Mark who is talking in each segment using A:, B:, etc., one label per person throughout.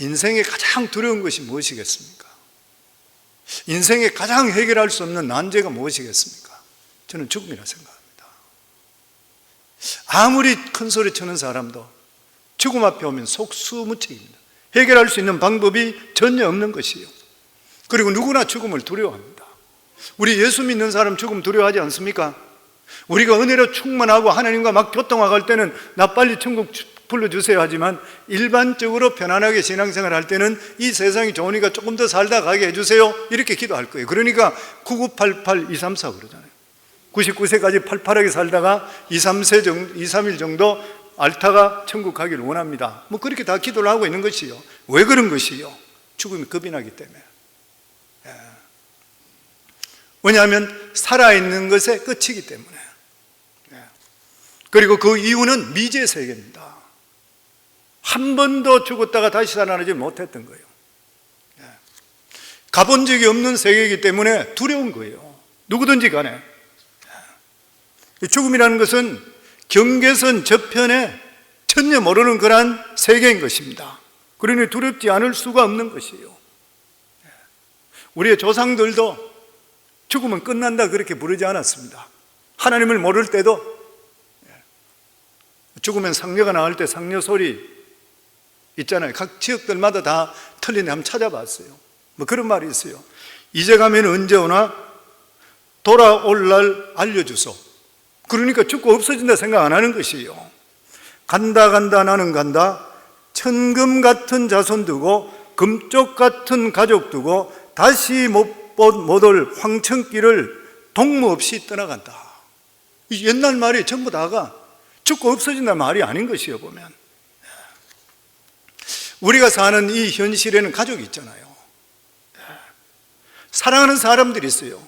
A: 인생에 가장 두려운 것이 무엇이겠습니까? 인생에 가장 해결할 수 없는 난제가 무엇이겠습니까? 저는 죽음이라 생각합니다. 아무리 큰 소리 치는 사람도 죽음 앞에 오면 속수무책입니다. 해결할 수 있는 방법이 전혀 없는 것이요. 그리고 누구나 죽음을 두려워합니다. 우리 예수 믿는 사람 죽음 두려워하지 않습니까? 우리가 은혜로 충만하고 하나님과 막 교통화갈 때는 나 빨리 천국 불러주세요 하지만 일반적으로 편안하게 신앙생활 할 때는 이 세상이 좋으니까 조금 더 살다 가게 해주세요 이렇게 기도할 거예요. 그러니까 9988 234 그러잖아요. 99세까지 팔팔하게 살다가 2, 3일 정도 앓다가 천국 가기를 원합니다. 뭐 그렇게 다 기도를 하고 있는 것이요. 왜 그런 것이요? 죽음이 겁이 나기 때문에. 왜냐하면 살아있는 것의 끝이기 때문에. 그리고 그 이유는 미지의 세계입니다. 한 번도 죽었다가 다시 살아나지 못했던 거예요. 가본 적이 없는 세계이기 때문에 두려운 거예요. 누구든지 간에. 죽음이라는 것은 경계선 저편에 전혀 모르는 그러한 세계인 것입니다. 그러니 두렵지 않을 수가 없는 것이에요. 우리의 조상들도 죽으면 끝난다 그렇게 부르지 않았습니다. 하나님을 모를 때도 죽으면 상녀가 나올 때 상녀 소리 있잖아요. 각 지역들마다 다 틀린데 한번 찾아봤어요. 뭐 그런 말이 있어요. 이제 가면 언제 오나 돌아올 날 알려주소. 그러니까 죽고 없어진다 생각 안 하는 것이에요. 간다 나는 간다. 천금 같은 자손 두고 금쪽 같은 가족 두고 다시 못 올 황천길을 동무 없이 떠나간다. 이 옛날 말이 전부 다가 죽고 없어진다는 말이 아닌 것이에요. 보면 우리가 사는 이 현실에는 가족이 있잖아요. 사랑하는 사람들이 있어요.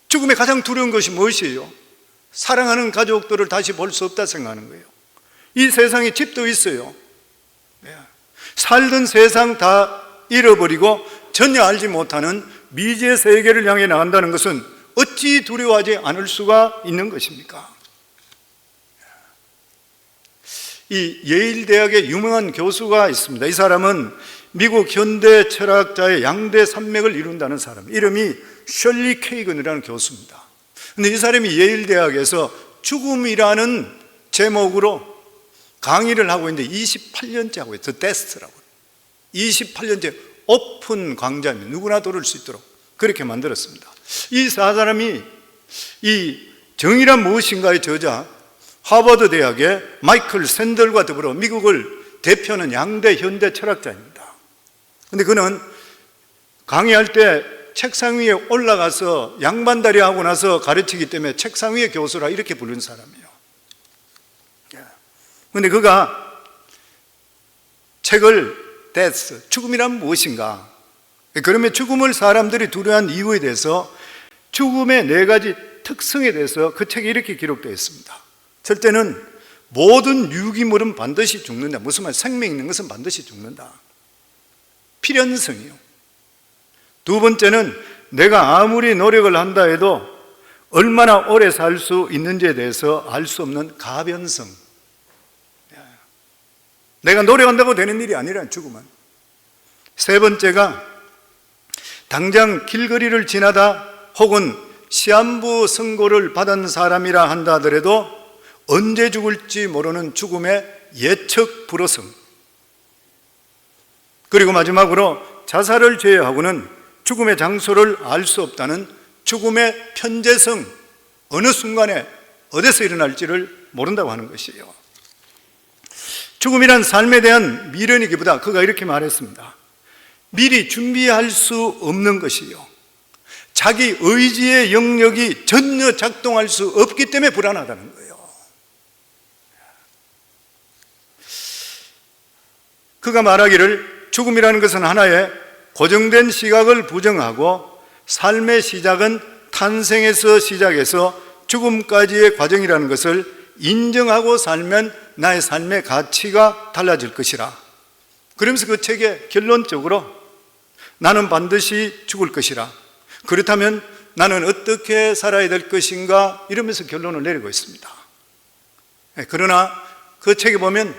A: 죽음의 가장 두려운 것이 무엇이에요? 사랑하는 가족들을 다시 볼 수 없다 생각하는 거예요. 이 세상에 집도 있어요. 살던 세상 다 잃어버리고 전혀 알지 못하는 미지의 세계를 향해 나간다는 것은 어찌 두려워하지 않을 수가 있는 것입니까? 이 예일 대학의 유명한 교수가 있습니다. 이 사람은 미국 현대 철학자의 양대 산맥을 이룬다는 사람, 이름이 셜리 케이건이라는 교수입니다. 그런데 이 사람이 예일 대학에서 죽음이라는 제목으로 강의를 하고 있는데 28년째 하고 있어요. 데스트라고 28년째 오픈 강좌입니다. 누구나 들을 수 있도록 그렇게 만들었습니다. 이 사람이 이 정의란 무엇인가의 저자 하버드 대학의 마이클 샌들과 더불어 미국을 대표하는 양대 현대 철학자입니다. 그런데 그는 강의할 때 책상 위에 올라가서 양반다리 하고 나서 가르치기 때문에 책상 위에 교수라 이렇게 부르는 사람이에요. 그런데 그가 책을 데스, 죽음이란 무엇인가? 그러면 죽음을 사람들이 두려워한 이유에 대해서 죽음의 4가지 특성에 대해서 그 책에 이렇게 기록되어 있습니다. 첫째는 모든 유기물은 반드시 죽는다. 무슨 말? 생명 있는 것은 반드시 죽는다. 필연성이요. 두 번째는 내가 아무리 노력을 한다 해도 얼마나 오래 살 수 있는지에 대해서 알 수 없는 가변성. 내가 노력한다고 되는 일이 아니라 죽음은. 세 번째가 당장 길거리를 지나다 혹은 시한부 선고를 받은 사람이라 한다 하더라도 언제 죽을지 모르는 죽음의 예측 불허성. 그리고 마지막으로 자살을 제외하고는 죽음의 장소를 알 수 없다는 죽음의 편재성. 어느 순간에 어디서 일어날지를 모른다고 하는 것이에요. 죽음이란 삶에 대한 미련이기보다 그가 이렇게 말했습니다. 미리 준비할 수 없는 것이요, 자기 의지의 영역이 전혀 작동할 수 없기 때문에 불안하다는 거예요. 그가 말하기를 죽음이라는 것은 하나의 고정된 시각을 부정하고 삶의 시작은 탄생에서 시작해서 죽음까지의 과정이라는 것을 인정하고 살면 나의 삶의 가치가 달라질 것이라. 그러면서 그 책에 결론적으로 나는 반드시 죽을 것이라. 그렇다면 나는 어떻게 살아야 될 것인가 이러면서 결론을 내리고 있습니다. 그러나 그 책에 보면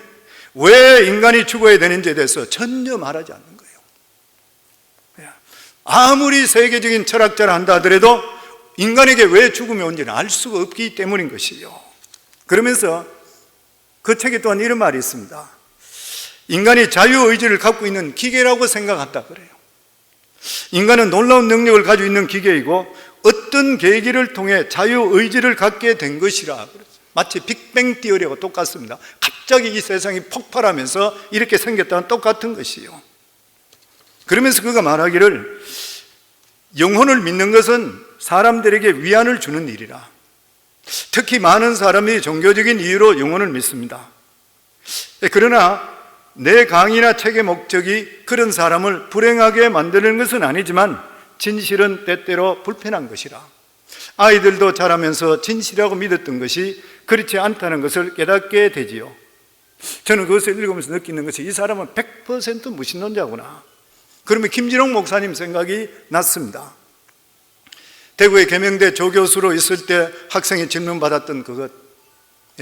A: 왜 인간이 죽어야 되는지에 대해서 전혀 말하지 않는 거예요. 아무리 세계적인 철학자를 한다 하더라도 인간에게 왜 죽음이 온지는 알 수가 없기 때문인 것이요. 그러면서 그 책에 또한 이런 말이 있습니다. 인간이 자유의지를 갖고 있는 기계라고 생각한다 그래요. 인간은 놀라운 능력을 가지고 있는 기계이고 어떤 계기를 통해 자유의지를 갖게 된 것이라. 마치 빅뱅 티어리하고 똑같습니다. 갑자기 이 세상이 폭발하면서 이렇게 생겼다는 똑같은 것이요. 그러면서 그가 말하기를 영혼을 믿는 것은 사람들에게 위안을 주는 일이라. 특히 많은 사람이 종교적인 이유로 영혼을 믿습니다. 그러나 내 강의나 책의 목적이 그런 사람을 불행하게 만드는 것은 아니지만 진실은 때때로 불편한 것이라. 아이들도 자라면서 진실이라고 믿었던 것이 그렇지 않다는 것을 깨닫게 되지요. 저는 그것을 읽으면서 느끼는 것이 이 사람은 100% 무신론자구나. 그러면 김진홍 목사님 생각이 났습니다. 대구의 계명대 조교수로 있을 때 학생이 질문 받았던 그것,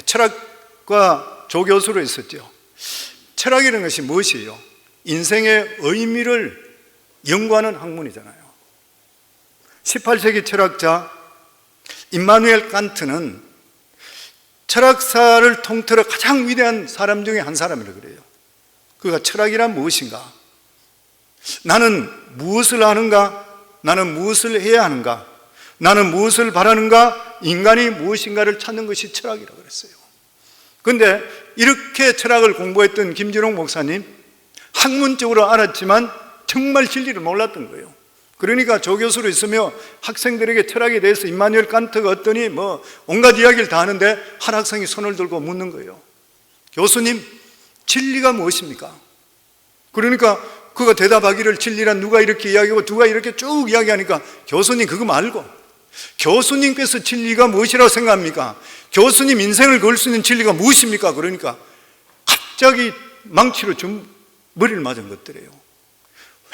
A: 철학과 조교수로 있었죠. 철학이라는 것이 무엇이에요? 인생의 의미를 연구하는 학문이잖아요. 18세기 철학자 임마누엘 칸트는 철학사를 통틀어 가장 위대한 사람 중에 한 사람이라고 그래요. 그가 철학이란 무엇인가? 나는 무엇을 하는가? 나는 무엇을 해야 하는가? 나는 무엇을 바라는가? 인간이 무엇인가를 찾는 것이 철학이라고 그랬어요. 그런데 이렇게 철학을 공부했던 김진홍 목사님, 학문적으로 알았지만 정말 진리를 몰랐던 거예요. 그러니까 조교수로 있으며 학생들에게 철학에 대해서 임마누엘 칸트가 어떠니 온갖 이야기를 다 하는데 한 학생이 손을 들고 묻는 거예요. 교수님, 진리가 무엇입니까? 그러니까 그가 대답하기를 진리란 누가 이렇게 이야기하고 누가 이렇게 쭉 이야기하니까 교수님 그거 말고 교수님께서 진리가 무엇이라고 생각합니까? 교수님 인생을 걸 수 있는 진리가 무엇입니까? 그러니까 갑자기 망치로 머리를 맞은 것들이에요.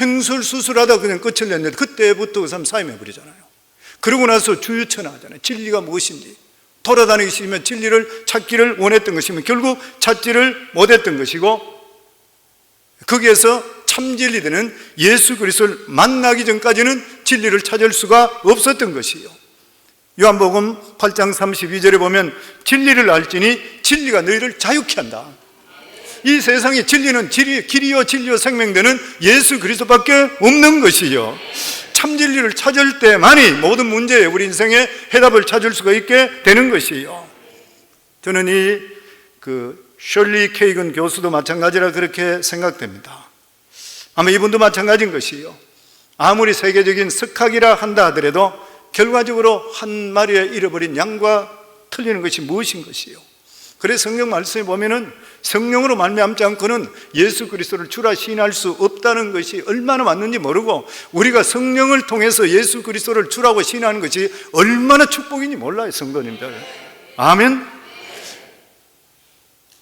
A: 횡설수설하다 그냥 끝을 냈는데 그때부터 그 사람 사임해버리잖아요. 그러고 나서 주유천하잖아요. 진리가 무엇인지 돌아다니기 싫으면 진리를 찾기를 원했던 것이면 결국 찾지를 못했던 것이고, 거기에서 참진리 되는 예수 그리스도를 만나기 전까지는 진리를 찾을 수가 없었던 것이에요. 요한복음 8장 32절에 보면 진리를 알지니 진리가 너희를 자유케 한다. 이 세상의 진리는 길이요 진리요 생명되는 예수 그리스도밖에 없는 것이요. 참 진리를 찾을 때만이 모든 문제에 우리 인생의 해답을 찾을 수가 있게 되는 것이요. 저는 셜리 케이건 교수도 마찬가지라 그렇게 생각됩니다. 아마 이분도 마찬가지인 것이요. 아무리 세계적인 석학이라 한다 하더라도 결과적으로 한 마리에 잃어버린 양과 틀리는 것이 무엇인 것이요. 그래서 성경 말씀에 보면은 성령으로 말미암지 않고는 예수 그리스도를 주라 시인할 수 없다는 것이 얼마나 맞는지 모르고, 우리가 성령을 통해서 예수 그리스도를 주라고 시인하는 것이 얼마나 축복인지 몰라요, 성도님들. 아멘.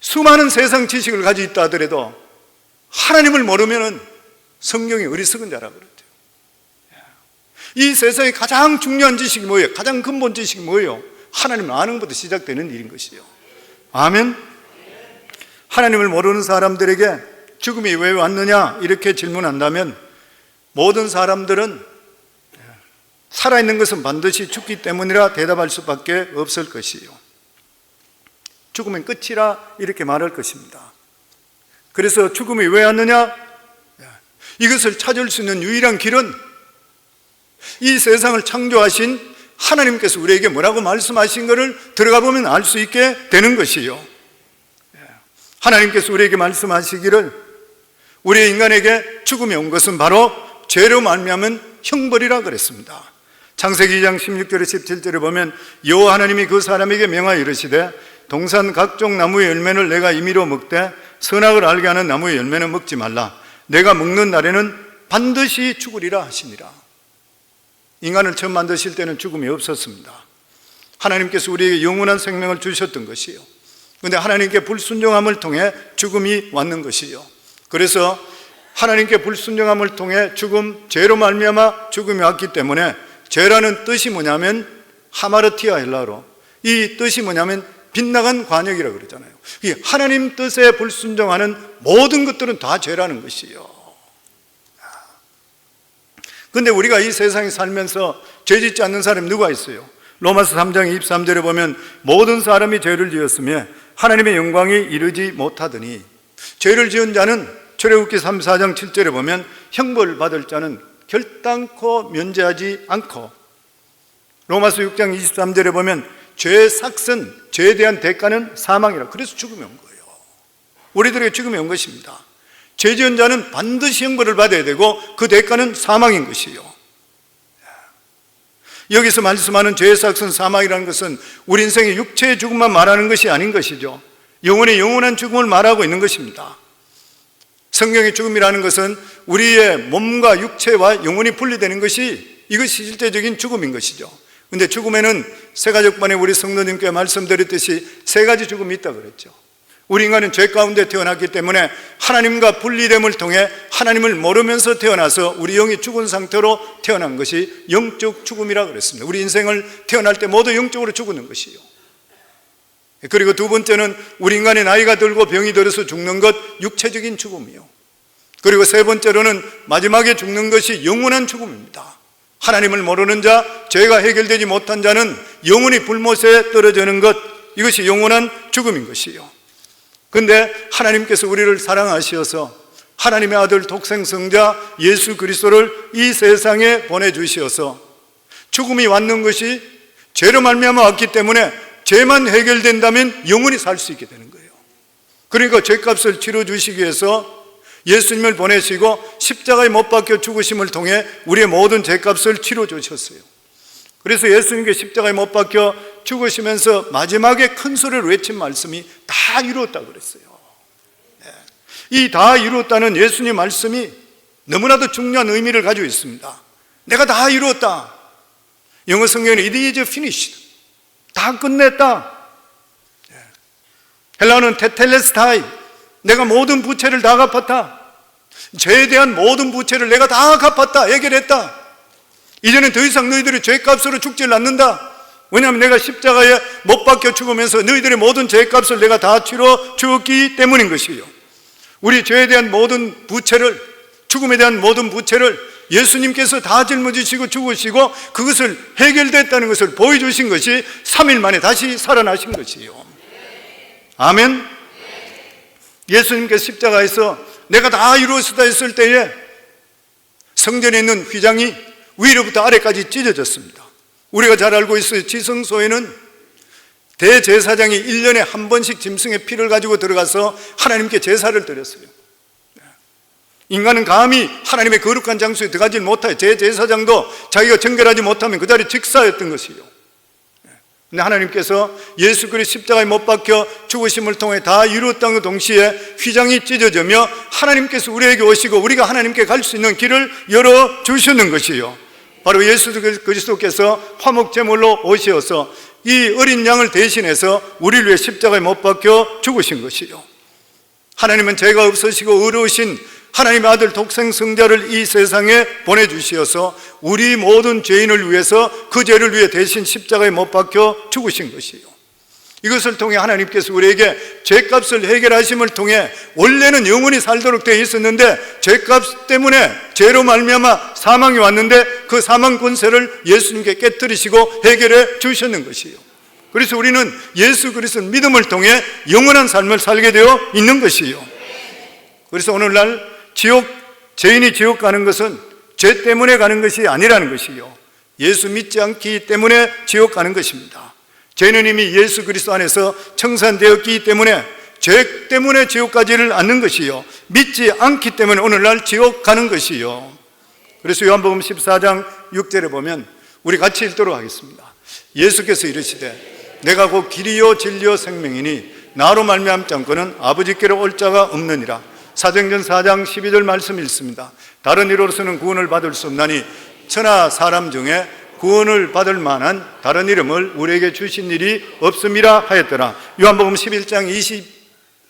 A: 수많은 세상 지식을 가지고 있다 하더라도 하나님을 모르면은 성경이 어리석은 자라고 그랬대요. 이 세상에 가장 중요한 지식이 뭐예요? 가장 근본 지식이 뭐예요? 하나님을 아는 것부터 시작되는 일인 것이에요. 아멘. 하나님을 모르는 사람들에게 죽음이 왜 왔느냐 이렇게 질문한다면 모든 사람들은 살아있는 것은 반드시 죽기 때문이라 대답할 수밖에 없을 것이에요. 죽으면 끝이라 이렇게 말할 것입니다. 그래서 죽음이 왜 왔느냐? 이것을 찾을 수 있는 유일한 길은 이 세상을 창조하신 하나님께서 우리에게 뭐라고 말씀하신 것을 들어가 보면 알 수 있게 되는 것이요. 하나님께서 우리에게 말씀하시기를 우리 인간에게 죽음이 온 것은 바로 죄로 말미암은 형벌이라 그랬습니다. 창세기 2장 16절에 17절에 보면 여호와 하나님이 그 사람에게 명하여 이르시되 동산 각종 나무의 열매를 내가 임의로 먹되 선악을 알게 하는 나무의 열매는 먹지 말라. 내가 먹는 날에는 반드시 죽으리라 하시니라. 인간을 처음 만드실 때는 죽음이 없었습니다. 하나님께서 우리에게 영원한 생명을 주셨던 것이요. 그런데 하나님께 불순종함을 통해 죽음이 왔는 것이요. 그래서 하나님께 불순종함을 통해 죄로 말미암아 죽음이 왔기 때문에 죄라는 뜻이 뭐냐면 하마르티아 헬라어로, 이 뜻이 뭐냐면 빗나간 관역이라고 그러잖아요. 이 하나님 뜻에 불순종하는 모든 것들은 다 죄라는 것이요. 그런데 우리가 이 세상에 살면서 죄 짓지 않는 사람이 누가 있어요? 로마서 3장 23절에 보면 모든 사람이 죄를 지었으며 하나님의 영광이 이르지 못하더니, 죄를 지은 자는 출애굽기 4장 7절에 보면 형벌을 받을 자는 결단코 면제하지 않고, 로마서 6장 23절에 보면 죄의 삭은, 죄에 대한 대가는 사망이라. 그래서 죽음이 온 거예요. 우리들에게 죽음이 온 것입니다. 죄 지은 자는 반드시 형벌을 받아야 되고 그 대가는 사망인 것이요. 여기서 말씀하는 죄의 삭은 사망이라는 것은 우리 인생의 육체의 죽음만 말하는 것이 아닌 것이죠. 영혼의 영원한 죽음을 말하고 있는 것입니다. 성경의 죽음이라는 것은 우리의 몸과 육체와 영혼이 분리되는 것이, 이것이 실제적인 죽음인 것이죠. 그런데 죽음에는 세 가족반에 우리 성도님께 말씀드렸듯이 세 가지 죽음이 있다고 그랬죠. 우리 인간은 죄 가운데 태어났기 때문에 하나님과 분리됨을 통해 하나님을 모르면서 태어나서 우리 영이 죽은 상태로 태어난 것이 영적 죽음이라고 그랬습니다. 우리 인생을 태어날 때 모두 영적으로 죽는 것이요. 그리고 두 번째는 우리 인간의 나이가 들고 병이 들어서 죽는 것, 육체적인 죽음이요. 그리고 세 번째로는 마지막에 죽는 것이 영원한 죽음입니다. 하나님을 모르는 자, 죄가 해결되지 못한 자는 영원히 불못에 떨어지는 것, 이것이 영원한 죽음인 것이요. 그런데 하나님께서 우리를 사랑하셔서 하나님의 아들 독생성자 예수 그리스도를 이 세상에 보내주셔서 죽음이 왔는 것이 죄로 말미암아 왔기 때문에 죄만 해결된다면 영원히 살 수 있게 되는 거예요. 그러니까 죄값을 치러주시기 위해서 예수님을 보내시고 십자가에 못 박혀 죽으심을 통해 우리의 모든 죄값을 치러주셨어요. 그래서 예수님께 십자가에 못 박혀 죽으시면서 마지막에 큰 소리를 외친 말씀이 다 이루었다고 그랬어요. 이 다 이루었다는 예수님 말씀이 너무나도 중요한 의미를 가지고 있습니다. 내가 다 이루었다. 영어 성경에는 It is finished. 다 끝냈다. 헬라어는 테텔레스타이. 내가 모든 부채를 다 갚았다. 죄에 대한 모든 부채를 내가 다 갚았다. 해결했다. 이제는 더 이상 너희들이 죄값으로 죽지를 않는다. 왜냐하면 내가 십자가에 못 박혀 죽으면서 너희들의 모든 죄값을 내가 다 치러 주었기 때문인 것이요. 우리 죄에 대한 모든 부채를, 죽음에 대한 모든 부채를 예수님께서 다 짊어지시고 죽으시고 그것을 해결됐다는 것을 보여주신 것이 3일 만에 다시 살아나신 것이요. 아멘. 예수님께서 십자가에서 내가 다 이루었다 했을 때에 성전에 있는 휘장이 위로부터 아래까지 찢어졌습니다. 우리가 잘 알고 있어요. 지성소에는 대제사장이 1년에 한 번씩 짐승의 피를 가지고 들어가서 하나님께 제사를 드렸어요. 인간은 감히 하나님의 거룩한 장소에 들어가지 못해요. 제사장도 자기가 정결하지 못하면 그 자리에 직사였던 것이요. 근데 하나님께서 예수 그리스도 십자가에 못 박혀 죽으심을 통해 다 이루었다는 동시에 휘장이 찢어지며 하나님께서 우리에게 오시고 우리가 하나님께 갈 수 있는 길을 열어주시는 것이요. 바로 예수 그리스도께서 화목제물로 오셔서 이 어린 양을 대신해서 우리를 위해 십자가에 못 박혀 죽으신 것이요. 하나님은 죄가 없으시고 의로우신 하나님의 아들 독생성자를 이 세상에 보내주시어서 우리 모든 죄인을 위해서 그 죄를 위해 대신 십자가에 못 박혀 죽으신 것이요. 이것을 통해 하나님께서 우리에게 죄값을 해결하심을 통해 원래는 영원히 살도록 되어 있었는데 죄값 때문에 죄로 말미암아 사망이 왔는데 그 사망 권세를 예수님께 깨뜨리시고 해결해 주셨는 것이요. 그래서 우리는 예수 그리스도의 믿음을 통해 영원한 삶을 살게 되어 있는 것이요. 그래서 오늘날 죄인이 지옥 가는 것은 죄 때문에 가는 것이 아니라는 것이요. 예수 믿지 않기 때문에 지옥 가는 것입니다. 죄는 이미 예수 그리스도 안에서 청산되었기 때문에 죄 때문에 지옥 가지를 않는 것이요. 믿지 않기 때문에 오늘날 지옥 가는 것이요. 그래서 요한복음 14장 6절에 보면 우리 같이 읽도록 하겠습니다. 예수께서 이르시되 내가 곧 길이요 진리요 생명이니 나로 말미암지 않고는 아버지께로 올 자가 없느니라. 사도행전 4장 12절 말씀 읽습니다. 다른 이로서는 구원을 받을 수 없나니 천하 사람 중에 구원을 받을 만한 다른 이름을 우리에게 주신 일이 없음이라 하였더라. 요한복음 11장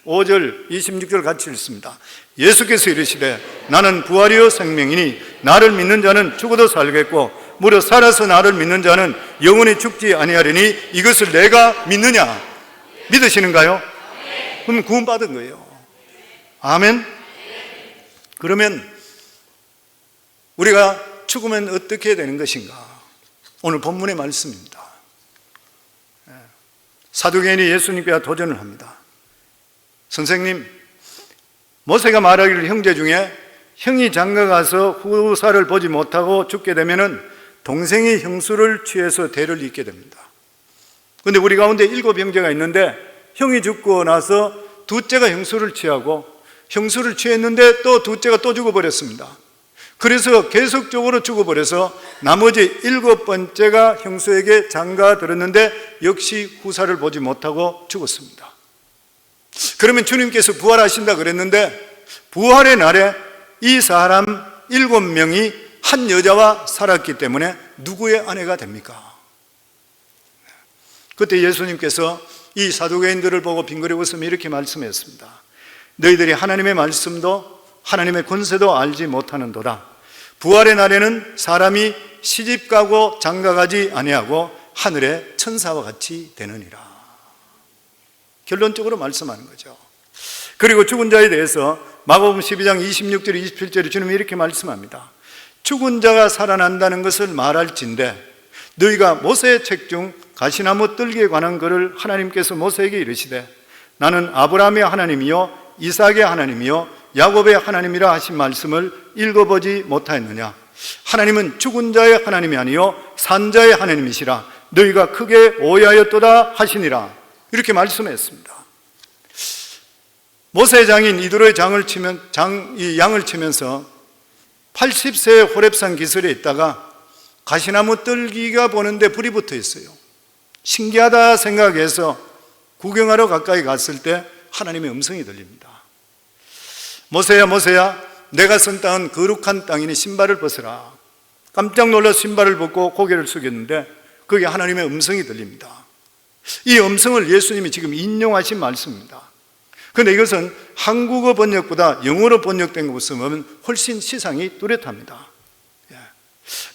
A: 25절 26절 같이 읽습니다. 예수께서 이르시되 나는 부활이요 생명이니 나를 믿는 자는 죽어도 살겠고 무려 살아서 나를 믿는 자는 영원히 죽지 아니하리니 이것을 내가 믿느냐? 믿으시는가요? 그럼 구원받은 거예요. 아멘. 그러면 우리가 죽으면 어떻게 되는 것인가? 오늘 본문의 말씀입니다. 사두개인이 예수님께 도전을 합니다. 선생님, 모세가 말하기를 형제 중에 형이 장가가서 후사를 보지 못하고 죽게 되면은 동생이 형수를 취해서 대를 잇게 됩니다. 그런데 우리 가운데 7 형제가 있는데 형이 죽고 나서 둘째가 형수를 취하고 형수를 취했는데 또 둘째가 또 죽어버렸습니다. 그래서 계속적으로 죽어버려서 나머지 7번째가 형수에게 장가 들었는데 역시 후사를 보지 못하고 죽었습니다. 그러면 주님께서 부활하신다 그랬는데 부활의 날에 이 사람 7명이 한 여자와 살았기 때문에 누구의 아내가 됩니까? 그때 예수님께서 이 사두개인들을 보고 빙그레 웃으며 이렇게 말씀했습니다. 너희들이 하나님의 말씀도 하나님의 권세도 알지 못하는도다. 부활의 날에는 사람이 시집가고 장가가지 아니하고 하늘의 천사와 같이 되느니라. 결론적으로 말씀하는 거죠. 그리고 죽은 자에 대해서 마가복음 12장 26절 27절에 주님이 이렇게 말씀합니다. 죽은 자가 살아난다는 것을 말할진대 너희가 모세의 책 중 가시나무 뜰기에 관한 것을 하나님께서 모세에게 이르시되 나는 아브라함의 하나님이요 이삭의 하나님이요 야곱의 하나님이라 하신 말씀을 읽어보지 못하였느냐? 하나님은 죽은 자의 하나님이 아니요 산 자의 하나님이시라 너희가 크게 오해하였도다 하시니라. 이렇게 말씀했습니다. 모세의 장인 이드로의 양을 치면서 80세의 호렙산 기슭에 있다가 가시나무 뜰기가 보는데 불이 붙어 있어요. 신기하다 생각해서 구경하러 가까이 갔을 때 하나님의 음성이 들립니다. 모세야 모세야 내가 선 땅은 거룩한 땅이니 신발을 벗으라. 깜짝 놀라 신발을 벗고 고개를 숙였는데 거기에 하나님의 음성이 들립니다. 이 음성을 예수님이 지금 인용하신 말씀입니다. 그런데 이것은 한국어 번역보다 영어로 번역된 것을 보면 훨씬 시상이 뚜렷합니다.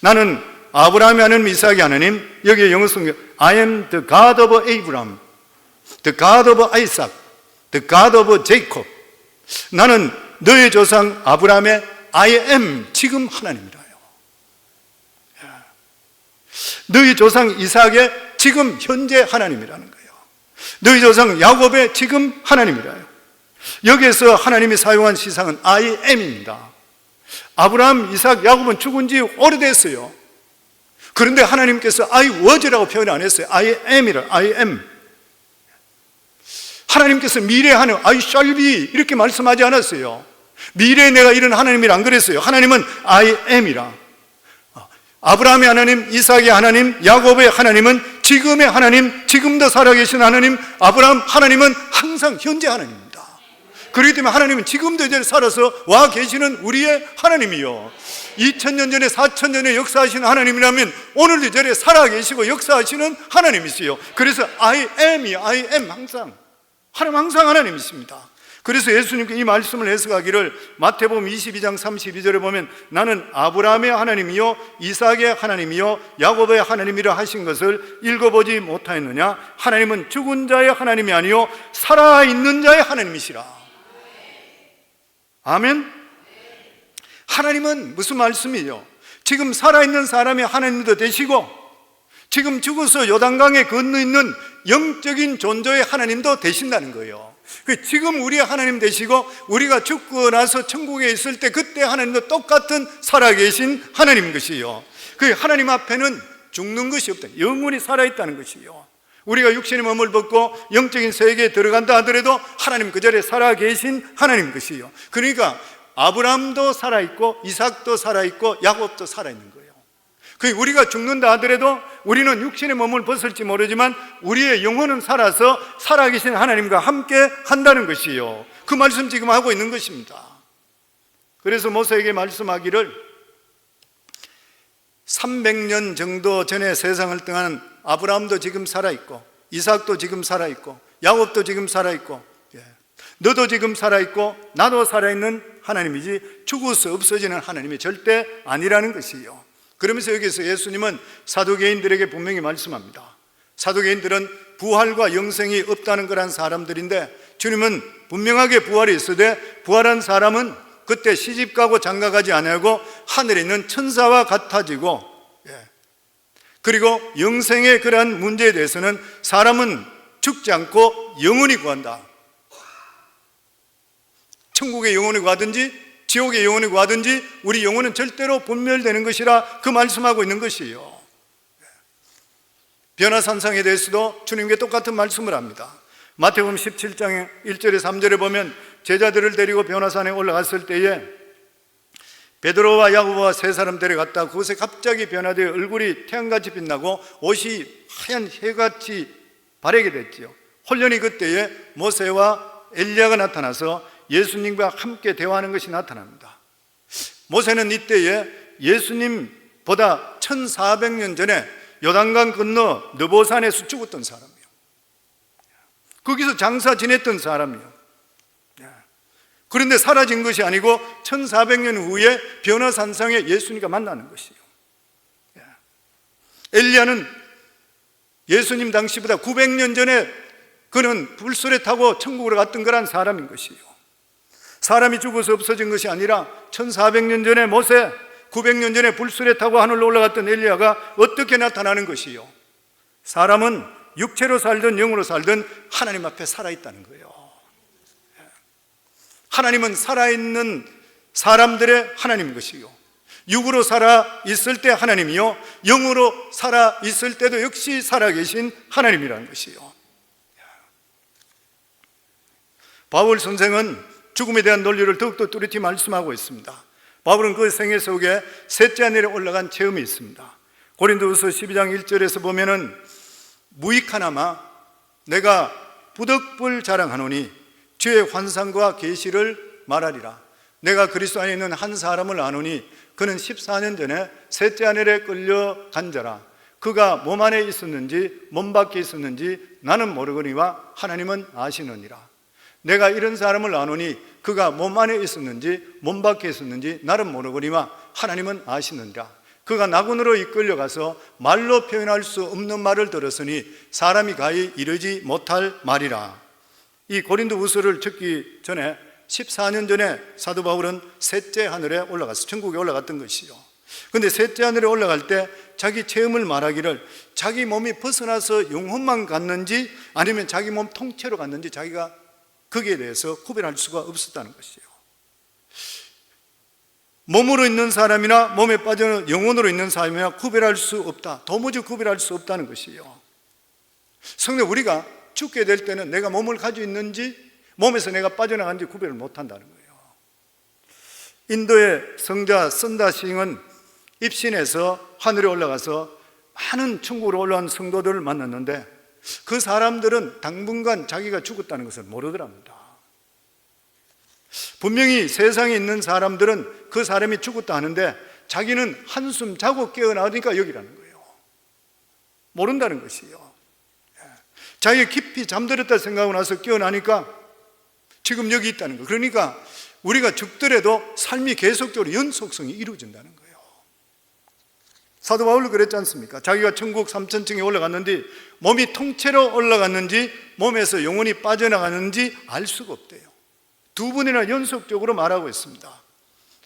A: 나는 아브라함의 하나님, 이삭의 하나님, 여기에 영어 성경 I am the God of Abraham, the God of Isaac, the God of Jacob. 나는 너의 조상 아브라함의 I am 지금 하나님이라요. 너희 조상 이삭의 지금 현재 하나님이라는 거예요. 너희 조상 야곱의 지금 하나님이라요. 여기에서 하나님이 사용한 시상은 I am입니다. 아브라함, 이삭, 야곱은 죽은 지 오래됐어요. 그런데 하나님께서 I was라고 표현 안 했어요. I am이라, I am. 하나님께서 미래의 하나님, I shall be 이렇게 말씀하지 않았어요. 미래에 내가 이런 하나님이라 안 그랬어요. 하나님은 I am이라. 아브라함의 하나님, 이삭의 하나님, 야곱의 하나님은 지금의 하나님, 지금도 살아계신 하나님, 아브라함 하나님은 항상 현재 하나님입니다. 그렇기 때문에 하나님은 지금도 이제 살아서 와 계시는 우리의 하나님이요 2000년 전에 4000년에 역사하시는 하나님이라면 오늘도 이 자리에 살아계시고 역사하시는 하나님이시요. 그래서 I am이 I am 항상 하나님 항상 하나님이십니다. 그래서 예수님께 이 말씀을 해석하기를 마태복음 22장 32절에 보면 나는 아브라함의 하나님이요 이삭의 하나님이요 야곱의 하나님이라 하신 것을 읽어보지 못하였느냐? 하나님은 죽은 자의 하나님이 아니요 살아있는 자의 하나님이시라. 아멘. 하나님은 무슨 말씀이요? 지금 살아있는 사람이 하나님도 되시고 지금 죽어서 요단강에 건너 있는 영적인 존재의 하나님도 되신다는 거예요. 지금 우리의 하나님 되시고 우리가 죽고 나서 천국에 있을 때 그때 하나님도 똑같은 살아계신 하나님인 것이요. 그 하나님 앞에는 죽는 것이 없다. 영원히 살아있다는 것이요. 우리가 육신의 몸을 벗고 영적인 세계에 들어간다 하더라도 하나님 그 자리에 살아계신 하나님인 것이요. 그러니까 아브라함도 살아있고 이삭도 살아있고 야곱도 살아있는 거예요. 우리가 죽는다 하더라도 우리는 육신의 몸을 벗을지 모르지만 우리의 영혼은 살아서 살아계신 하나님과 함께 한다는 것이요. 그 말씀 지금 하고 있는 것입니다. 그래서 모세에게 말씀하기를 300년 정도 전에 세상을 떠난 아브라함도 지금 살아있고 이삭도 지금 살아있고 야곱도 지금 살아있고 너도 지금 살아있고 나도 살아있는 하나님이지 죽어서 없어지는 하나님이 절대 아니라는 것이요. 그러면서 여기서 예수님은 사두개인들에게 분명히 말씀합니다. 사두개인들은 부활과 영생이 없다는 거란 사람들인데, 주님은 분명하게 부활이 있으되 부활한 사람은 그때 시집가고 장가가지 아니하고 하늘에 있는 천사와 같아지고, 그리고 영생의 그러한 문제에 대해서는 사람은 죽지 않고 영원히 구한다. 천국의 영혼이 구하든지 지옥의 영혼이 구하든지 우리 영혼은 절대로 분멸되는 것이라 그 말씀하고 있는 것이에요. 변화산상에 대해서도 주님께 똑같은 말씀을 합니다. 마태복음 17장 1절에 3절에 보면 제자들을 데리고 변화산에 올라갔을 때에 베드로와 야고보와 세 사람 데려갔다 그곳에 갑자기 변화되어 얼굴이 태양같이 빛나고 옷이 하얀 해같이 바래게 됐지요. 홀연히 그때에 모세와 엘리야가 나타나서 예수님과 함께 대화하는 것이 나타납니다. 모세는 이때에 예수님보다 1400년 전에 요단강 건너 느보산에서 죽었던 사람이에요. 거기서 장사 지냈던 사람이에요. 그런데 사라진 것이 아니고 1400년 후에 변화산상에 예수님과 만나는 것이에요. 엘리야는 예수님 당시보다 900년 전에 그는 불술에 타고 천국으로 갔던 거란 사람인 것이에요. 사람이 죽어서 없어진 것이 아니라 1400년 전에 모세, 900년 전에 불술에 타고 하늘로 올라갔던 엘리야가 어떻게 나타나는 것이요? 사람은 육체로 살든 영으로 살든 하나님 앞에 살아있다는 거예요. 하나님은 살아있는 사람들의 하나님인 것이요, 육으로 살아있을 때 하나님이요, 영으로 살아있을 때도 역시 살아계신 하나님이라는 것이요. 바울 선생은 죽음에 대한 논리를 더욱더 뚜렷이 말씀하고 있습니다. 바울은 그 생애 속에 셋째 하늘에 올라간 체험이 있습니다. 고린도후서 12장 1절에서 보면은 무익하나마 내가 부득불 자랑하노니 주의 환상과 계시를 말하리라. 내가 그리스도 안에 있는 한 사람을 아노니 그는 14년 전에 셋째 하늘에 끌려간 자라. 그가 몸 안에 있었는지 몸 밖에 있었는지 나는 모르거니와 하나님은 아시느니라. 내가 이런 사람을 아노니 그가 몸 안에 있었는지 몸 밖에 있었는지 나는 모르거니와 하나님은 아시느니라. 그가 낙원으로 이끌려가서 말로 표현할 수 없는 말을 들었으니 사람이 가히 이르지 못할 말이라. 이 고린도후서를 적기 전에 14년 전에 사도 바울은 셋째 하늘에 올라가서 천국에 올라갔던 것이요. 그런데 셋째 하늘에 올라갈 때 자기 체험을 말하기를 자기 몸이 벗어나서 영혼만 갔는지 아니면 자기 몸 통째로 갔는지 자기가 거기에 대해서 구별할 수가 없었다는 것이에요. 몸으로 있는 사람이나 몸에 빠져 영혼으로 있는 사람이나 구별할 수 없다. 도무지 구별할 수 없다는 것이에요. 성도, 우리가 죽게 될 때는 내가 몸을 가지고 있는지 몸에서 내가 빠져나간지 구별을 못한다는 거예요. 인도의 성자 선다 시인은 입신해서 하늘에 올라가서 많은 천국으로 올라온 성도들을 만났는데 그 사람들은 당분간 자기가 죽었다는 것을 모르더랍니다. 분명히 세상에 있는 사람들은 그 사람이 죽었다 하는데 자기는 한숨 자고 깨어나니까 여기라는 거예요. 모른다는 것이에요. 자기가 깊이 잠들었다 생각하고 나서 깨어나니까 지금 여기 있다는 거예요. 그러니까 우리가 죽더라도 삶이 계속적으로 연속성이 이루어진다는 거예요. 사도 바울도 그랬지 않습니까? 자기가 천국 3천층에 올라갔는데 몸이 통째로 올라갔는지 몸에서 영혼이 빠져나가는지 알 수가 없대요. 두 번이나 연속적으로 말하고 있습니다.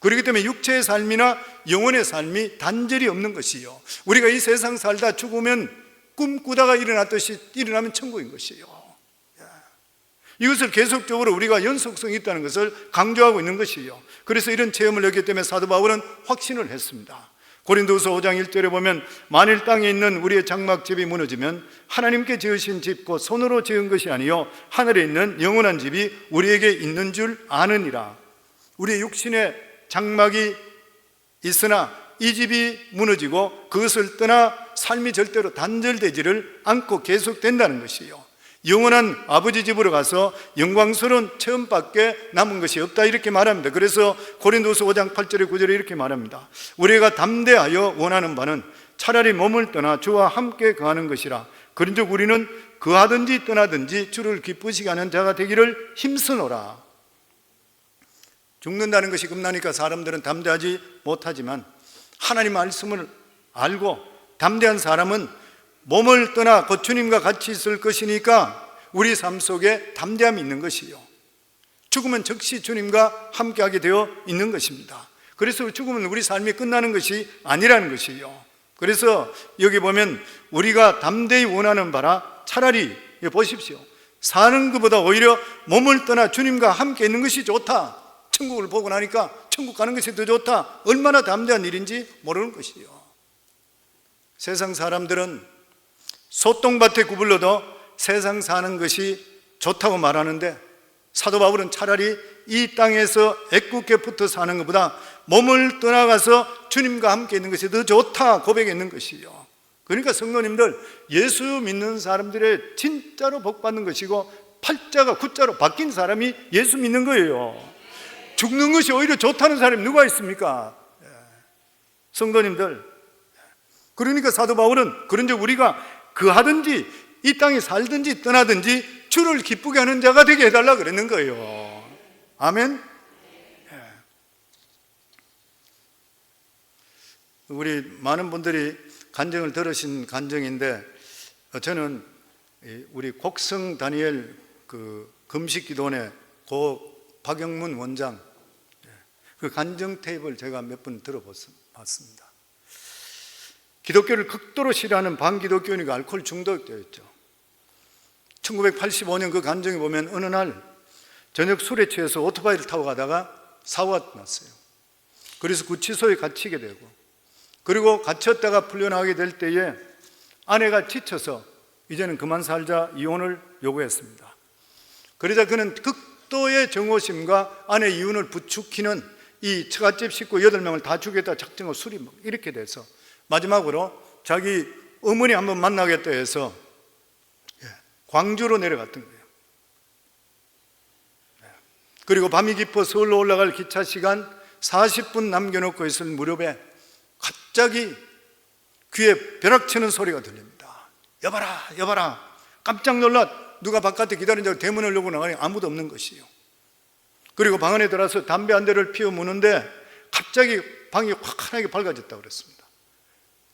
A: 그렇기 때문에 육체의 삶이나 영혼의 삶이 단절이 없는 것이요, 우리가 이 세상 살다 죽으면 꿈꾸다가 일어났듯이 일어나면 천국인 것이에요. 이것을 계속적으로 우리가 연속성이 있다는 것을 강조하고 있는 것이에요. 그래서 이런 체험을 했기 때문에 사도 바울은 확신을 했습니다. 고린도후서 5장 1절에 보면 만일 땅에 있는 우리의 장막집이 무너지면 하나님께 지으신 집 곧 손으로 지은 것이 아니요 하늘에 있는 영원한 집이 우리에게 있는 줄 아느니라. 우리의 육신의 장막이 있으나 이 집이 무너지고 그것을 떠나 삶이 절대로 단절되지를 않고 계속된다는 것이에요. 영원한 아버지 집으로 가서 영광스러운 체험밖에 남은 것이 없다, 이렇게 말합니다. 그래서 고린도서 5장 8절에 9절에 이렇게 말합니다. 우리가 담대하여 원하는 바는 차라리 몸을 떠나 주와 함께 거하는 것이라. 그런즉 우리는 거하든지 떠나든지 주를 기쁘시게 하는 자가 되기를 힘쓰노라. 죽는다는 것이 겁나니까 사람들은 담대하지 못하지만 하나님 말씀을 알고 담대한 사람은 몸을 떠나 곧 주님과 같이 있을 것이니까 우리 삶 속에 담대함이 있는 것이요, 죽으면 즉시 주님과 함께하게 되어 있는 것입니다. 그래서 죽으면 우리 삶이 끝나는 것이 아니라는 것이요. 그래서 여기 보면 우리가 담대히 원하는 바라 차라리 보십시오, 사는 것보다 오히려 몸을 떠나 주님과 함께 있는 것이 좋다. 천국을 보고 나니까 천국 가는 것이 더 좋다. 얼마나 담대한 일인지 모르는 것이요. 세상 사람들은 소똥밭에 구불러도 세상 사는 것이 좋다고 말하는데, 사도 바울은 차라리 이 땅에서 애꿎게 붙어 사는 것보다 몸을 떠나가서 주님과 함께 있는 것이 더 좋다 고백했는 것이요. 그러니까 성도님들, 예수 믿는 사람들의 진짜로 복받는 것이고 팔자가 구자로 바뀐 사람이 예수 믿는 거예요. 죽는 것이 오히려 좋다는 사람이 누가 있습니까? 성도님들, 그러니까 사도 바울은 그런즉 우리가 그하든지 이 땅에 살든지 떠나든지 주를 기쁘게 하는 자가 되게 해달라 그랬는 거예요. 아멘. 우리 많은 분들이 간증을 들으신 간증인데, 저는 우리 곡성 다니엘 그 금식기도원의 고 박영문 원장 그 간증 테이프를 제가 몇 번 들어봤습니다. 기독교를 극도로 싫어하는 반기독교인이고 알코올 중독자였죠. 1985년 그 간증에 보면 어느 날 저녁 술에 취해서 오토바이를 타고 가다가 사고가 났어요. 그래서 구치소에 갇히게 되고, 그리고 갇혔다가 풀려나가게 될 때에 아내가 지쳐서 이제는 그만 살자 이혼을 요구했습니다. 그러자 그는 극도의 정오심과 아내 이혼을 부추기는 이 처갓집 식구 8명을 다 죽였다 작정하고 술이 이렇게 돼서 마지막으로 자기 어머니 한번 만나겠다 해서 광주로 내려갔던 거예요. 그리고 밤이 깊어 서울로 올라갈 기차 시간 40분 남겨놓고 있을 무렵에 갑자기 귀에 벼락치는 소리가 들립니다. 여봐라 여봐라. 깜짝 놀라 누가 바깥에 기다리는 줄 대문을 열고 나가니 아무도 없는 것이에요. 그리고 방 안에 들어와서 담배 한 대를 피워 무는데 갑자기 방이 환하게 밝아졌다고 그랬습니다.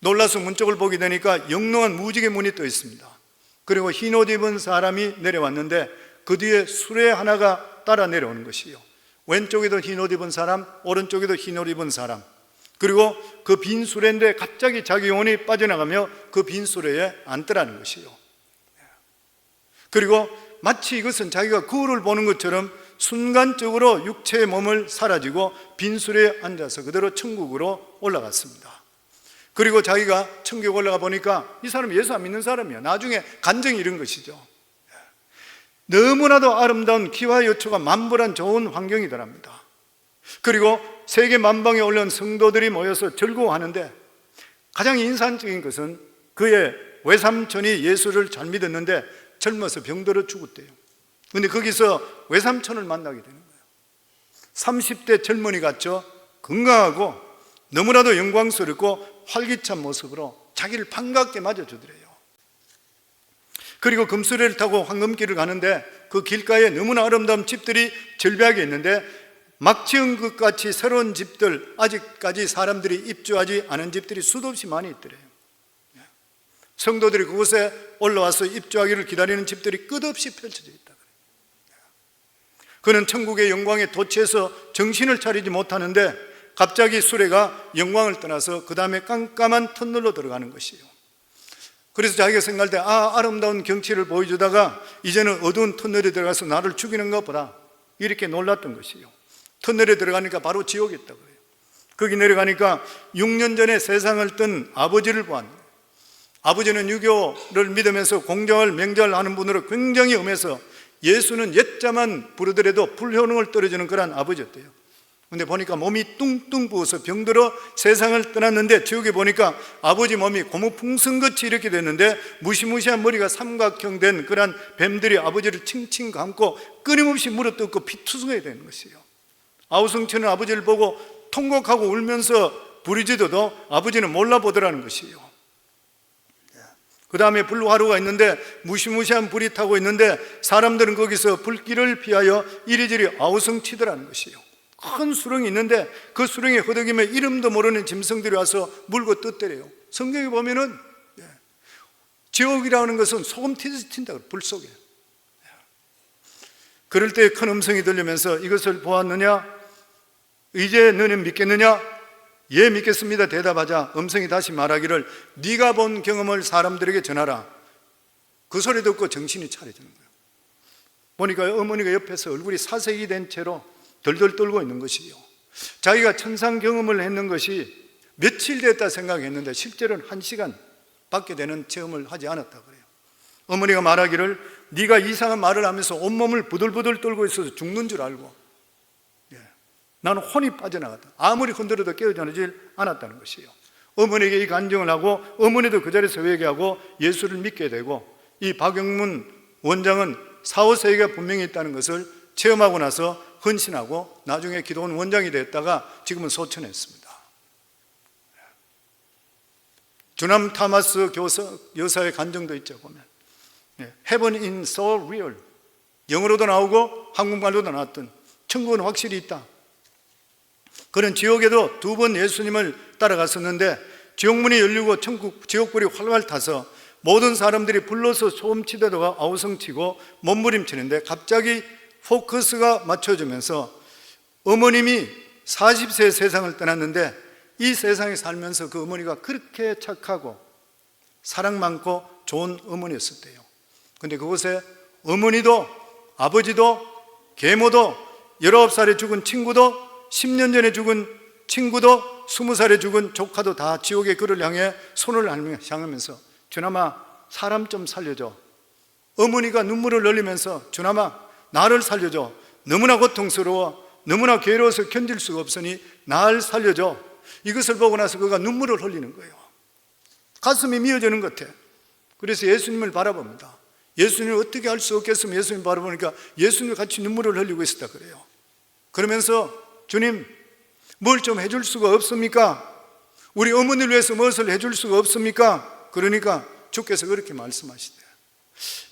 A: 놀라서 문 쪽을 보게 되니까 영롱한 무지개 문이 떠 있습니다. 그리고 흰옷 입은 사람이 내려왔는데 그 뒤에 수레 하나가 따라 내려오는 것이에요. 왼쪽에도 흰옷 입은 사람, 오른쪽에도 흰옷 입은 사람, 그리고 그 빈 수레인데 갑자기 자기 영혼이 빠져나가며 그 빈 수레에 앉더라는 것이에요. 그리고 마치 이것은 자기가 거울을 보는 것처럼 순간적으로 육체의 몸을 사라지고 빈 수레에 앉아서 그대로 천국으로 올라갔습니다. 그리고 자기가 천국에 올라가 보니까 이 사람이 예수 안 믿는 사람이야. 나중에 간증이 이런 것이죠. 너무나도 아름다운 기와 여초가 만불한 좋은 환경이더랍니다. 그리고 세계 만방에 올라온 성도들이 모여서 즐거워하는데, 가장 인상적인 것은 그의 외삼촌이 예수를 잘 믿었는데 젊어서 병들어 죽었대요. 그런데 거기서 외삼촌을 만나게 되는 거예요. 30대 젊은이 같죠? 건강하고 너무나도 영광스럽고 활기찬 모습으로 자기를 반갑게 맞아주더래요. 그리고 금수레를 타고 황금길을 가는데 그 길가에 너무나 아름다운 집들이 절벽에 있는데 막 지은 것 같이 새로운 집들, 아직까지 사람들이 입주하지 않은 집들이 수도 없이 많이 있더래요. 성도들이 그곳에 올라와서 입주하기를 기다리는 집들이 끝없이 펼쳐져 있다. 그는 천국의 영광에 도취해서 정신을 차리지 못하는데 갑자기 수레가 영광을 떠나서 그 다음에 깜깜한 터널로 들어가는 것이에요. 그래서 자기가 생각할 때 아름다운 경치를 보여주다가 이제는 어두운 터널에 들어가서 나를 죽이는 것보다 이렇게 놀랐던 것이에요. 터널에 들어가니까 바로 지옥이 있다고 해요. 거기 내려가니까 6년 전에 세상을 뜬 아버지를 보았는데, 아버지는 유교를 믿으면서 공정을 맹절하는 분으로 굉장히 엄해서 예수는 옛자만 부르더라도 불효능을 떨어지는 그런 아버지였대요. 근데 보니까 몸이 뚱뚱 부어서 병들어 세상을 떠났는데 지옥에 보니까 아버지 몸이 고무풍선같이 이렇게 됐는데 무시무시한 머리가 삼각형 된 그런 뱀들이 아버지를 칭칭 감고 끊임없이 물어뜯고 피투성이 되는 것이에요. 아우성천은 아버지를 보고 통곡하고 울면서 부르짖어도 아버지는 몰라보더라는 것이에요. 그 다음에 불화로가 있는데 무시무시한 불이 타고 있는데 사람들은 거기서 불길을 피하여 이리저리 아우성치더라는 것이에요. 큰 수렁이 있는데 그 수렁에 허덕이며 이름도 모르는 짐승들이 와서 물고 뜯더래요. 성경에 보면은 지옥이라는 것은 소금 튄다, 불 속에. 그럴 때 큰 음성이 들리면서 이것을 보았느냐? 이제 너는 믿겠느냐? 예, 믿겠습니다 대답하자 음성이 다시 말하기를 네가 본 경험을 사람들에게 전하라. 그 소리 듣고 정신이 차려지는 거예요. 보니까 어머니가 옆에서 얼굴이 사색이 된 채로 덜덜 떨고 있는 것이요, 자기가 천상 경험을 했는 것이 며칠 됐다 생각했는데 실제로는 1시간 밖에 되는 체험을 하지 않았다 그래요. 어머니가 말하기를 네가 이상한 말을 하면서 온몸을 부들부들 떨고 있어서 죽는 줄 알고, 나는 혼이 빠져나갔다. 아무리 흔들어도 깨어나질 않았다는 것이에요. 어머니에게 이 간증을 하고 어머니도 그 자리에서 회개하고 예수를 믿게 되고, 이 박영문 원장은 사후세계가 분명히 있다는 것을 체험하고 나서 헌신하고 나중에 기도원 원장이 됐다가 지금은 소천했습니다. 주남 타마스 여사의 간증도 있죠. 보면 Heaven in so real, 영어로도 나오고 한국말로도 나왔던 천국은 확실히 있다. 그는 지옥에도 2번 예수님을 따라갔었는데 지옥문이 열리고 지옥불이 활활 타서 모든 사람들이 불러서 소음치대다가 아우성치고 몸부림치는데 갑자기 포커스가 맞춰지면서 어머님이 40세에 세상을 떠났는데 이 세상에 살면서 그 어머니가 그렇게 착하고 사랑 많고 좋은 어머니였었대요. 근데 그곳에 어머니도 아버지도 계모도 19살에 죽은 친구도 10년 전에 죽은 친구도 20살에 죽은 조카도 다 지옥의 그를 향해 손을 향하면서 주남아 사람 좀 살려줘. 어머니가 눈물을 흘리면서 주남아 나를 살려줘. 너무나 고통스러워, 너무나 괴로워서 견딜 수가 없으니 나를 살려줘. 이것을 보고 나서 그가 눈물을 흘리는 거예요. 가슴이 미어지는 것 같아. 그래서 예수님을 바라봅니다. 예수님을 어떻게 할 수 없겠으면 예수님 바라보니까 예수님을 같이 눈물을 흘리고 있었다 그래요. 그러면서 주님 뭘 좀 해줄 수가 없습니까? 우리 어머니를 위해서 무엇을 해줄 수가 없습니까? 그러니까 주께서 그렇게 말씀하시대요.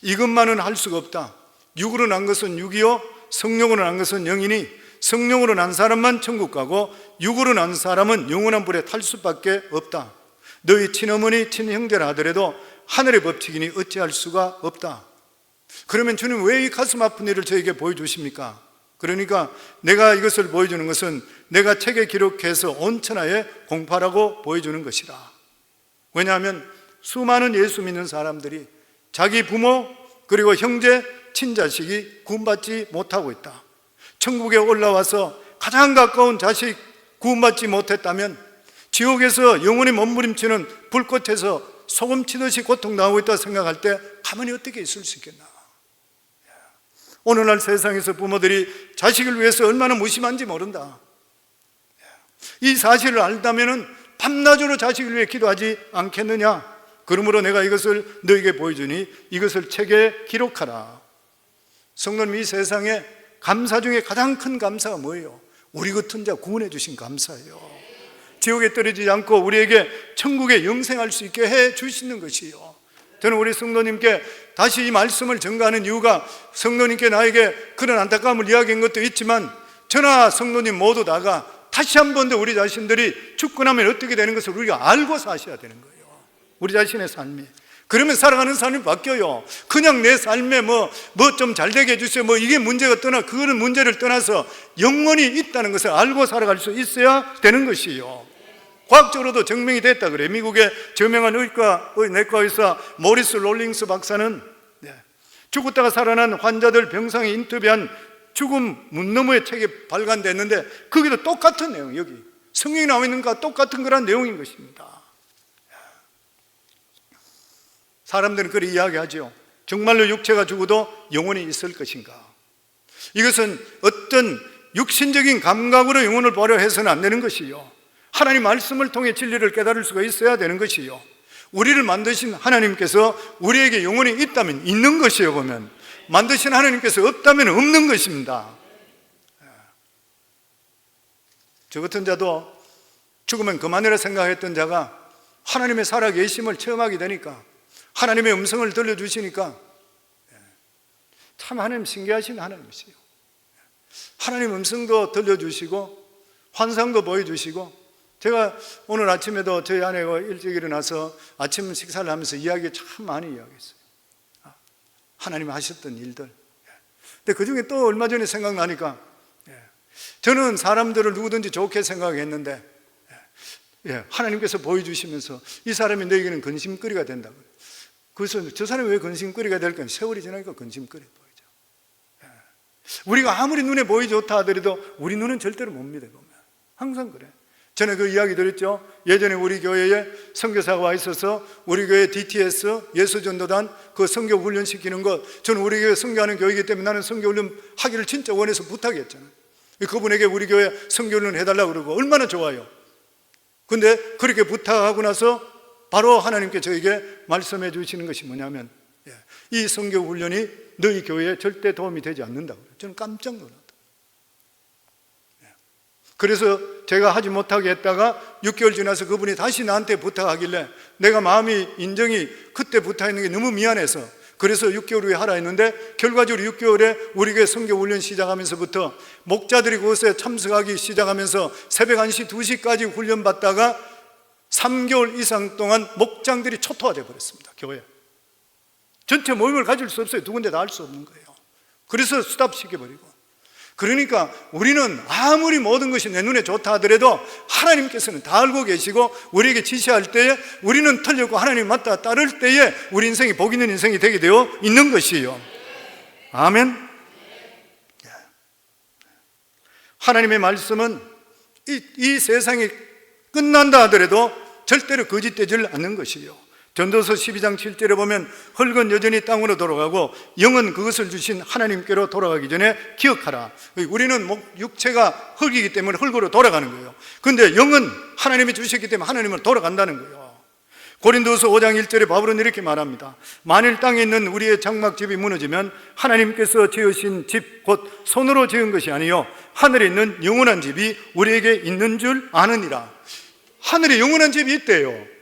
A: 이것만은 할 수가 없다. 육으로 난 것은 육이요 성령으로 난 것은 영이니 성령으로 난 사람만 천국 가고 육으로 난 사람은 영원한 불에 탈 수밖에 없다. 너희 친어머니 친형제라 하더라도 하늘의 법칙이니 어찌할 수가 없다. 그러면 주님 왜 이 가슴 아픈 일을 저에게 보여주십니까? 그러니까 내가 이것을 보여주는 것은 내가 책에 기록해서 온 천하에 공파라고 보여주는 것이라. 왜냐하면 수많은 예수 믿는 사람들이 자기 부모 그리고 형제 친자식이 구원받지 못하고 있다. 천국에 올라와서 가장 가까운 자식 구원받지 못했다면 지옥에서 영원히 몸부림치는 불꽃에서 소금 치듯이 고통당하고 있다고 생각할 때 가만히 어떻게 있을 수 있겠나. 오늘날 세상에서 부모들이 자식을 위해서 얼마나 무심한지 모른다. 이 사실을 알다면 밤낮으로 자식을 위해 기도하지 않겠느냐. 그러므로 내가 이것을 너에게 보여주니 이것을 책에 기록하라. 성도님, 이 세상에 감사 중에 가장 큰 감사가 뭐예요? 우리 같은 자 구원해 주신 감사예요. 지옥에 떨어지지 않고 우리에게 천국에 영생할 수 있게 해 주시는 것이요. 저는 우리 성도님께 다시 이 말씀을 전가하는 이유가 성도님께 나에게 그런 안타까움을 이야기한 것도 있지만 저나 성도님 모두 다가 다시 한 번 더 우리 자신들이 죽고 나면 어떻게 되는 것을 우리가 알고 사셔야 되는 거예요. 우리 자신의 삶이. 그러면 살아가는 삶이 바뀌어요. 그냥 내 삶에 뭐 좀 잘 되게 해주세요. 이게 문제가 그거는 문제를 떠나서 영원히 있다는 것을 알고 살아갈 수 있어야 되는 것이에요. 과학적으로도 증명이 됐다 그래요. 미국의 저명한 내과 의사 모리스 롤링스 박사는 죽었다가 살아난 환자들 병상에 인터뷰한 죽음 문 너머의 책이 발간됐는데 거기도 똑같은 내용, 여기 성경이 나와 있는 것과 똑같은 그런 내용인 것입니다. 사람들은 그렇게 이야기하죠. 정말로 육체가 죽어도 영혼이 있을 것인가? 이것은 어떤 육신적인 감각으로 영혼을 보려 해서는 안 되는 것이요, 하나님 말씀을 통해 진리를 깨달을 수가 있어야 되는 것이요, 우리를 만드신 하나님께서 우리에게 영혼이 있다면 있는 것이요, 보면 만드신 하나님께서 없다면 없는 것입니다. 저 같은 자도 죽으면 그만이라 생각했던 자가 하나님의 살아계심을 체험하게 되니까, 하나님의 음성을 들려주시니까 참 하나님 신기하신 하나님이시요. 하나님 음성도 들려주시고 환상도 보여주시고 제가 오늘 아침에도 저희 아내가 일찍 일어나서 아침 식사를 하면서 참 많이 이야기했어요. 하나님이 하셨던 일들. 근데 그 중에 또 얼마 전에 생각나니까, 저는 사람들을 누구든지 좋게 생각했는데, 하나님께서 보여주시면서 이 사람이 너에게는 근심거리가 된다고. 그래서 저 사람이 왜 근심거리가 될까? 세월이 지나니까 근심거리 보이죠. 우리가 아무리 눈에 보이 좋다 하더라도 우리 눈은 절대로 못 믿어요. 항상 그래. 전에 그 이야기 드렸죠. 예전에 우리 교회에 선교사가 와 있어서 우리 교회 DTS 예수전도단 그 선교 훈련 시키는 것, 저는 우리 교회 선교하는 교회이기 때문에 나는 선교 훈련 하기를 진짜 원해서 부탁했잖아요. 그분에게 우리 교회 선교 훈련 해달라고 그러고 얼마나 좋아요. 근데 그렇게 부탁하고 나서 바로 하나님께 저에게 말씀해 주시는 것이 뭐냐면, 이 선교 훈련이 너희 교회에 절대 도움이 되지 않는다고. 저는 깜짝 놀랐다. 그래서 제가 하지 못하게 했다가 6개월 지나서 그분이 다시 나한테 부탁하길래 내가 마음이 인정이 그때 부탁했는 게 너무 미안해서 그래서 6개월 후에 하라 했는데, 결과적으로 6개월에 우리 교회 선교 훈련 시작하면서부터 목자들이 그것에 참석하기 시작하면서 새벽 1시, 2시까지 훈련 받다가 3개월 이상 동안 목장들이 초토화되어 버렸습니다. 교회 전체 모임을 가질 수 없어요. 두 군데 다 할 수 없는 거예요. 그래서 스탑시켜버리고. 그러니까 우리는 아무리 모든 것이 내 눈에 좋다 하더라도 하나님께서는 다 알고 계시고 우리에게 지시할 때에 우리는 틀렸고 하나님 맞다 따를 때에 우리 인생이 복 있는 인생이 되게 되어 있는 것이에요. 아멘. 하나님의 말씀은 이 세상이 끝난다 하더라도 절대로 거짓되질 않는 것이에요. 전도서 12장 7절에 보면 흙은 여전히 땅으로 돌아가고 영은 그것을 주신 하나님께로 돌아가기 전에 기억하라. 우리는 육체가 흙이기 때문에 흙으로 돌아가는 거예요. 그런데 영은 하나님이 주셨기 때문에 하나님으로 돌아간다는 거예요. 고린도서 5장 1절에 바울은 이렇게 말합니다. 만일 땅에 있는 우리의 장막집이 무너지면 하나님께서 지으신 집 곧 손으로 지은 것이 아니요 하늘에 있는 영원한 집이 우리에게 있는 줄 아느니라. 하늘에 영원한 집이 있대요.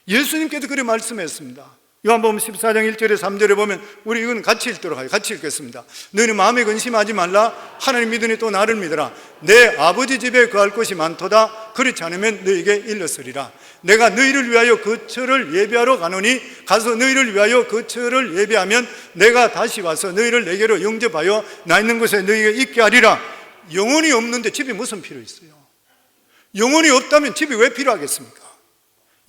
A: 예수님께서 그렇게 말씀했습니다. 요한복음 14장 1절에 3절에 보면 우리 이건 같이 읽도록 하요. 같이 읽겠습니다. 너희는 마음에 근심하지 말라. 하나님 믿으니 또 나를 믿으라. 내 아버지 집에 거할 것이 많도다. 그렇지 않으면 너희에게 일렀으리라. 내가 너희를 위하여 거처를 예비하러 가노니 가서 너희를 위하여 거처를 예비하면 내가 다시 와서 너희를 내게로 영접하여 나 있는 곳에 너희에게 있게 하리라. 영혼이 없는데 집이 무슨 필요 있어요? 영혼이 없다면 집이 왜 필요하겠습니까?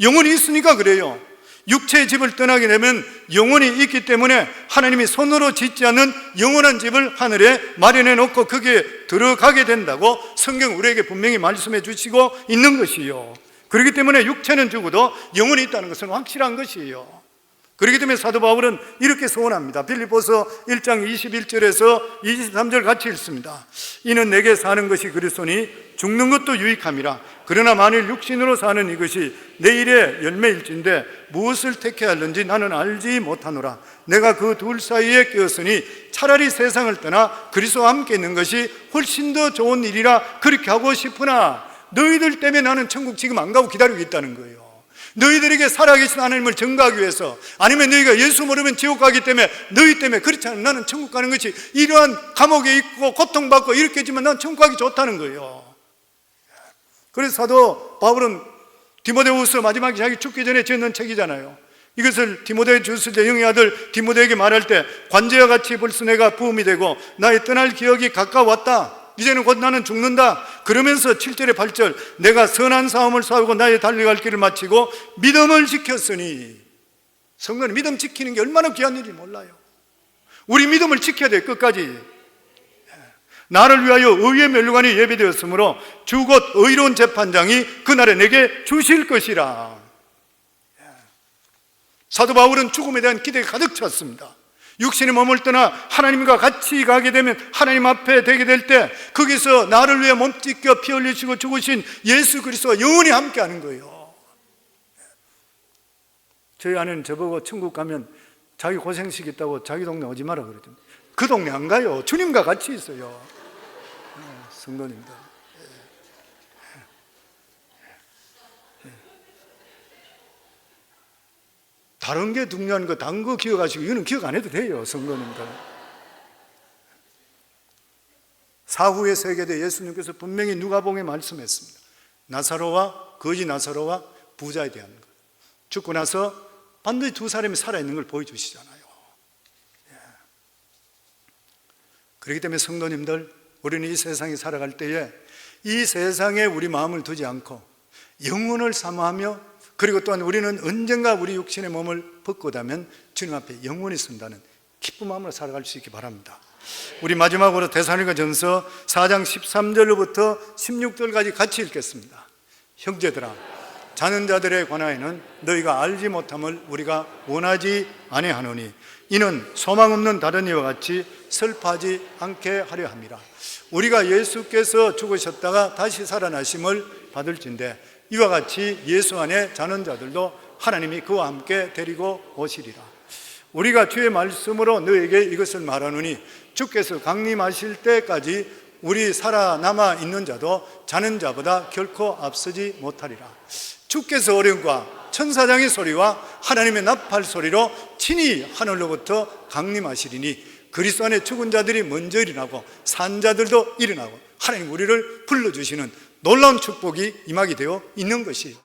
A: 영혼이 있으니까 그래요. 육체의 집을 떠나게 되면 영혼이 있기 때문에 하나님이 손으로 짓지 않는 영원한 집을 하늘에 마련해 놓고 거기에 들어가게 된다고 성경 우리에게 분명히 말씀해 주시고 있는 것이요. 그렇기 때문에 육체는 죽어도 영혼이 있다는 것은 확실한 것이에요. 그렇기 때문에 사도 바울은 이렇게 소원합니다. 빌립보서 1장 21절에서 23절 같이 읽습니다. 이는 내게 사는 것이 그리스도니 죽는 것도 유익함이라. 그러나 만일 육신으로 사는 이것이 내일의 열매일진데 무엇을 택해야 하는지 나는 알지 못하노라. 내가 그 둘 사이에 끼었으니 차라리 세상을 떠나 그리스도와 함께 있는 것이 훨씬 더 좋은 일이라 그렇게 하고 싶으나 너희들 때문에 나는 천국 지금 안 가고 기다리고 있다는 거예요. 너희들에게 살아계신 하나님을 증거하기 위해서, 아니면 너희가 예수 모르면 지옥 가기 때문에 너희 때문에 그렇지 않으면 나는 천국 가는 것이 이러한 감옥에 있고 고통받고 이렇게 했지만 난 천국 가기 좋다는 거예요. 그래서 사도 바울은 디모데후서 마지막에 자기 죽기 전에 지은 책이잖아요. 이것을 디모데에 주실 때 영의 아들 디모데에게 말할 때 관제와 같이 벌써 내가 부음이 되고 나의 떠날 기억이 가까웠다. 이제는 곧 나는 죽는다. 그러면서 7절에 8절 내가 선한 싸움을 싸우고 나의 달려갈 길을 마치고 믿음을 지켰으니. 성도는 믿음 지키는 게 얼마나 귀한 일인지 몰라요. 우리 믿음을 지켜야 돼. 끝까지. 나를 위하여 의의 면류관이 예비되었으므로 주 곧 의로운 재판장이 그날에 내게 주실 것이라. 사도 바울은 죽음에 대한 기대가 가득 찼습니다. 육신의 몸을 떠나 하나님과 같이 가게 되면 하나님 앞에 되게 될 때 거기서 나를 위해 몸 찢겨 피 흘리시고 죽으신 예수 그리스도와 영원히 함께 하는 거예요. 저희 아내는 저보고 천국 가면 자기 고생식 있다고 자기 동네 오지 마라 그러더니 그 동네 안 가요. 주님과 같이 있어요. 성도님들, 다른 게 중요한 거 다른 거 기억하시고 이거는 기억 안 해도 돼요. 성도님들. 사후의 세계대 예수님께서 분명히 누가복음에 말씀했습니다. 나사로와 거지 나사로와 부자에 대한 것. 죽고 나서 반드시 두 사람이 살아있는 걸 보여주시잖아요. 그렇기 때문에 성도님들, 우리는 이 세상에 살아갈 때에 이 세상에 우리 마음을 두지 않고 영혼을 사모하며, 그리고 또한 우리는 언젠가 우리 육신의 몸을 벗고 나면 주님 앞에 영원히 선다는 기쁜 마음으로 살아갈 수 있기 바랍니다. 우리 마지막으로 데살로니가전서 4장 13절로부터 16절까지 같이 읽겠습니다. 형제들아, 자는 자들에 관하여는 너희가 알지 못함을 우리가 원하지 아니하노니 이는 소망 없는 다른 이와 같이 슬퍼하지 않게 하려 함이라. 우리가 예수께서 죽으셨다가 다시 살아나심을 받을진대 이와 같이 예수 안에 자는 자들도 하나님이 그와 함께 데리고 오시리라. 우리가 주의 말씀으로 너에게 이것을 말하노니 주께서 강림하실 때까지 우리 살아남아 있는 자도 자는 자보다 결코 앞서지 못하리라. 주께서 어령과 천사장의 소리와 하나님의 나팔 소리로 친히 하늘로부터 강림하시리니 그리스도 안에 죽은 자들이 먼저 일어나고 산 자들도 일어나고 하나님 우리를 불러주시는 놀라운 축복이 임하게 되어 있는 것이